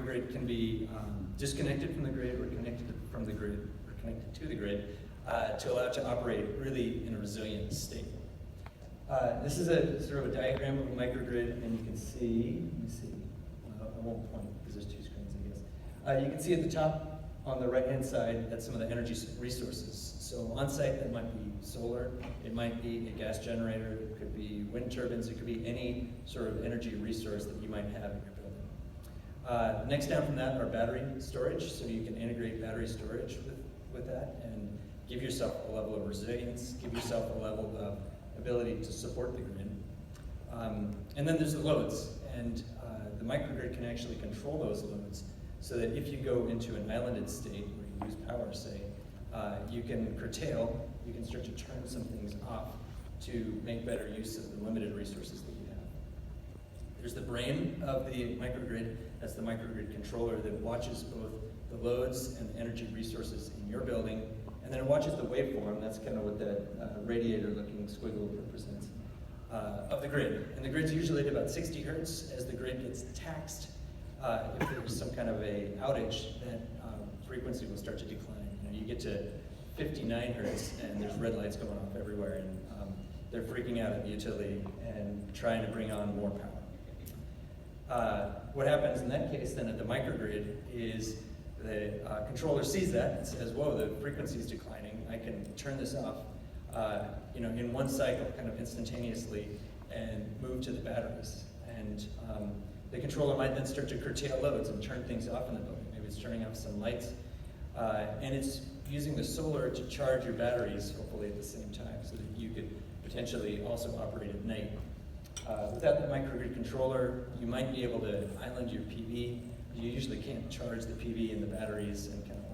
microgrid can be disconnected from the grid or connected from the grid or connected to the grid to allow it to operate really in a resilient state. This is a sort of a diagram of a microgrid, and you can see, let me see, I won't point because there's two screens, I guess. You can see at the top on the right-hand side, that's some of the energy resources. So on-site, that might be solar, it might be a gas generator, it could be wind turbines, it could be any sort of energy resource that you might have in your building. Next down from that are battery storage, so you can integrate battery storage with that and give yourself a level of resilience, give yourself a level of ability to support the grid. And then there's the loads, and the microgrid can actually control those loads so that if you go into an islanded state where you use power, say, you can curtail, you can start to turn some things off to make better use of the limited resources that you have. There's the brain of the microgrid. That's the microgrid controller that watches both the loads and the energy resources in your building, and then it watches the waveform. That's kind of what that radiator-looking squiggle represents of the grid. And the grid's usually at about 60 hertz. As the grid gets taxed, if there's some kind of a outage, that frequency will start to decline. You get to 59 hertz, and there's red lights going off everywhere, and they're freaking out at the utility and trying to bring on more power. What happens in that case then at the microgrid is the controller sees that and says, whoa, the frequency is declining, I can turn this off in one cycle kind of instantaneously and move to the batteries. And the controller might then start to curtail loads and turn things off in the building. Maybe it's turning off some lights. And it's using the solar to charge your batteries, hopefully at the same time, so that you could potentially also operate at night. Without the microgrid controller, you might be able to island your PV. You usually can't charge the PV and the batteries and kind of